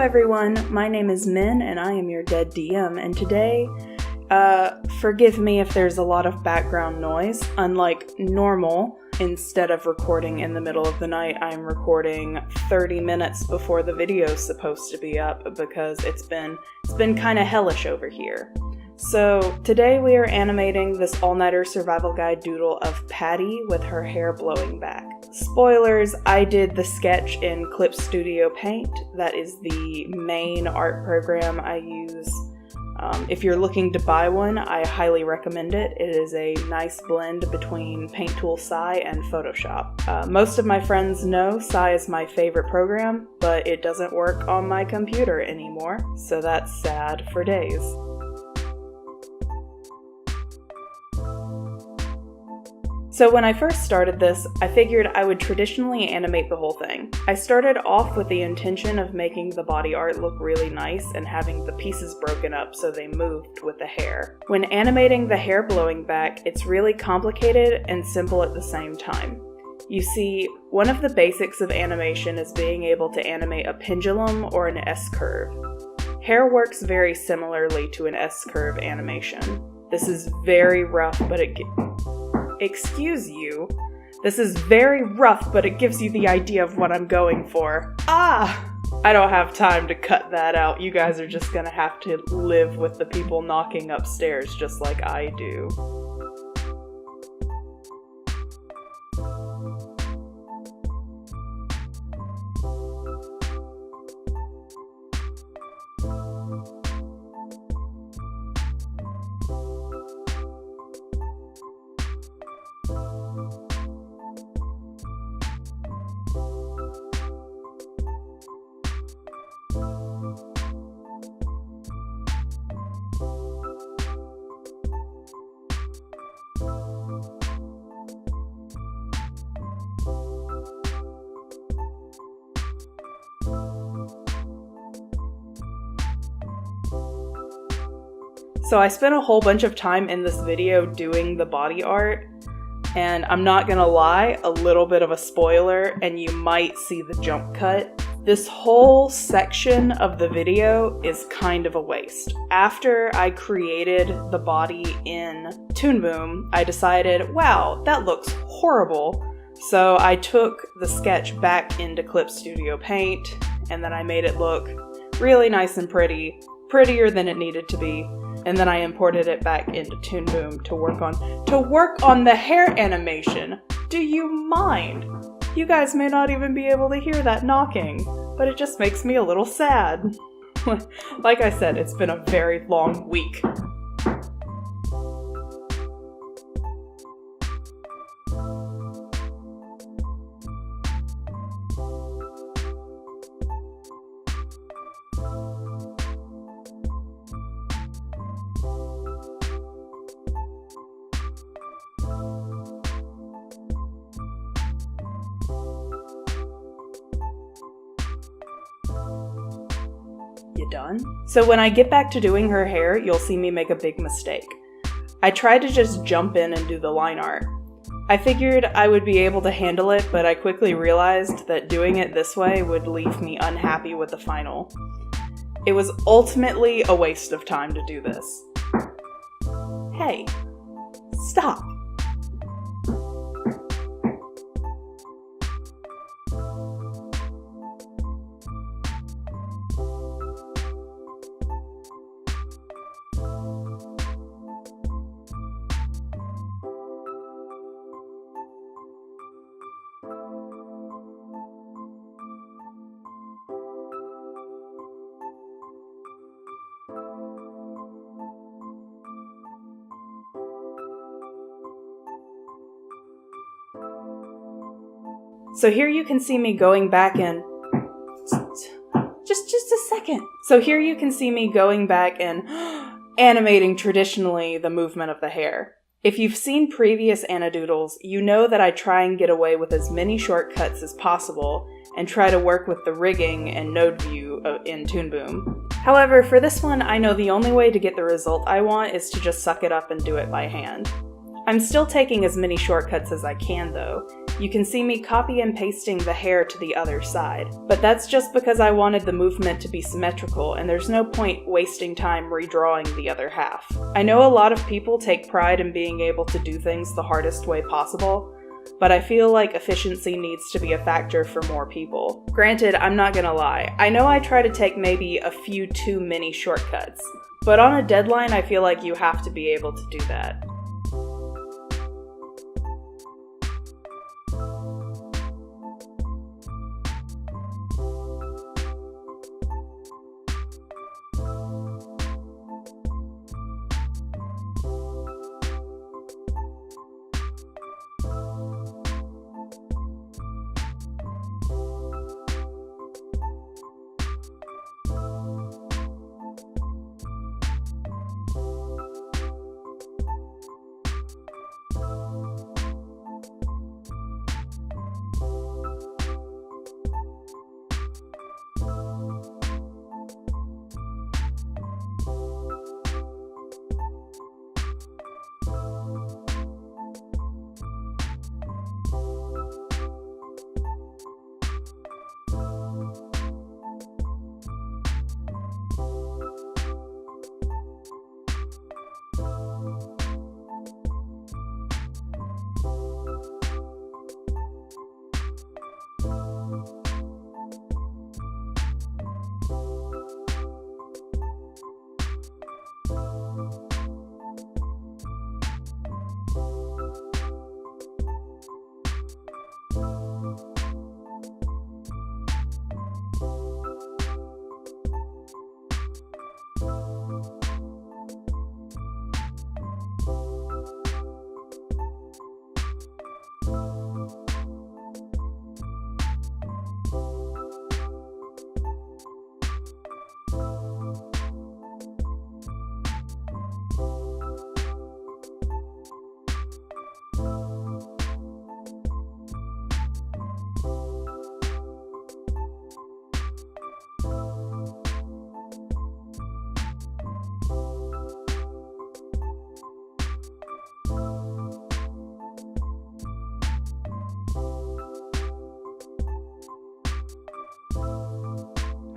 everyone, my name is Min and I am your dead DM, and today, forgive me if there's a lot of background noise. Unlike normal, instead of recording in the middle of the night, I'm recording 30 minutes before the video's supposed to be up because it's been kind of hellish over here. So today we are animating this all-nighter survival guide doodle of Patty with her hair blowing back. Spoilers, I did the sketch in Clip Studio Paint. That is the main art program I use. If you're looking to buy one, I highly recommend it. It is a nice blend between Paint Tool Sai and Photoshop. Most of my friends know Sai is my favorite program, but it doesn't work on my computer anymore, so that's sad for days. So when I first started this, I figured I would traditionally animate the whole thing. I started off with the intention of making the body art look really nice and having the pieces broken up so they moved with the hair. When animating the hair blowing back, it's really complicated and simple at the same time. You see, one of the basics of animation is being able to animate a pendulum or an S-curve. Hair works very similarly to an S-curve animation. This is very rough, but This is very rough, but it gives you the idea of what I'm going for. I don't have time to cut that out. You guys are just gonna have to live with the people knocking upstairs just like I do. So I spent a whole bunch of time in this video doing the body art, and I'm not gonna lie, a little bit of a spoiler, and you might see the jump cut. This whole section of the video is kind of a waste. After I created the body in Toon Boom, I decided, wow, that looks horrible. So I took the sketch back into Clip Studio Paint, and then I made it look really nice and pretty, prettier than it needed to be. And then I imported it back into Toon Boom to work on the hair animation. Do you mind? You guys may not even be able to hear that knocking, but it just makes me a little sad. Like I said, it's been a very long week. You done? So when I get back to doing her hair, you'll see me make a big mistake. I tried to just jump in and do the line art. I figured I would be able to handle it, but I quickly realized that doing it this way would leave me unhappy with the final. It was ultimately a waste of time to do this. Hey, stop. So here you can see me going back in. Just a second. So here you can see me going back and animating traditionally the movement of the hair. If you've seen previous Anidoodles, you know that I try and get away with as many shortcuts as possible and try to work with the rigging and node view in Toon Boom. However, for this one, I know the only way to get the result I want is to just suck it up and do it by hand. I'm still taking as many shortcuts as I can though. You can see me copy and pasting the hair to the other side, but that's just because I wanted the movement to be symmetrical and there's no point wasting time redrawing the other half. I know a lot of people take pride in being able to do things the hardest way possible, but I feel like efficiency needs to be a factor for more people. Granted, I'm not gonna lie, I know I try to take maybe a few too many shortcuts, but on a deadline I feel like you have to be able to do that.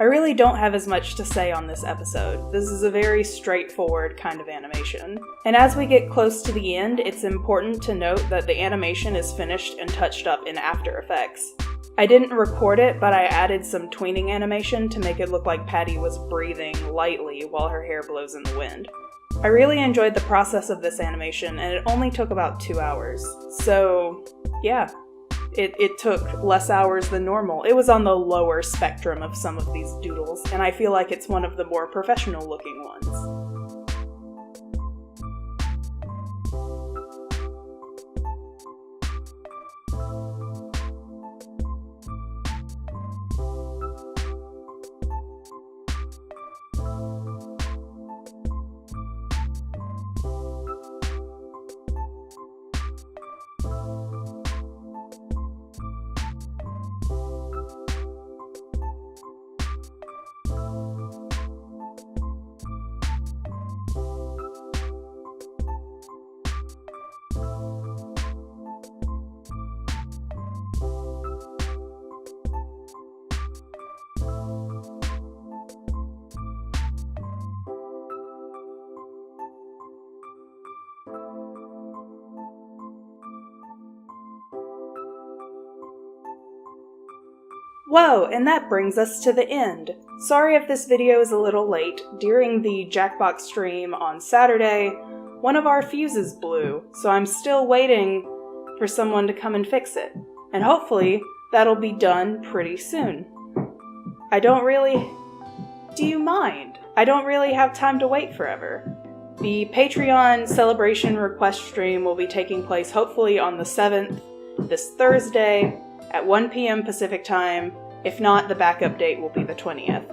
I really don't have as much to say on this episode. This is a very straightforward kind of animation. And as we get close to the end, it's important to note that the animation is finished and touched up in After Effects. I didn't record it, but I added some tweening animation to make it look like Patty was breathing lightly while her hair blows in the wind. I really enjoyed the process of this animation, and it only took about 2 hours. So, yeah. It took less hours than normal. It was on the lower spectrum of some of these doodles, and I feel like it's one of the more professional looking ones. Whoa, and that brings us to the end. Sorry if this video is a little late. During the Jackbox stream on Saturday, one of our fuses blew, so I'm still waiting for someone to come and fix it. And hopefully, that'll be done pretty soon. Do you mind? I don't really have time to wait forever. The Patreon celebration request stream will be taking place hopefully on the 7th, this Thursday, at 1 p.m. Pacific time. If not, the backup date will be the 20th.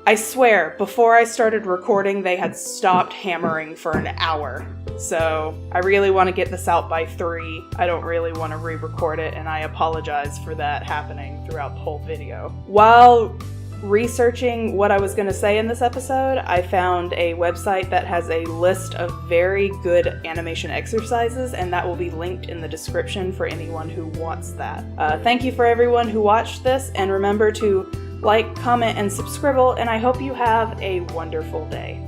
I swear, before I started recording, they had stopped hammering for an hour. So, I really want to get this out by 3. I don't really want to re-record it, and I apologize for that happening throughout the whole video. While researching what I was going to say in this episode, I found a website that has a list of very good animation exercises, and that will be linked in the description for anyone who wants that. Thank you for everyone who watched this, and remember to like, comment, and subscribe, and I hope you have a wonderful day.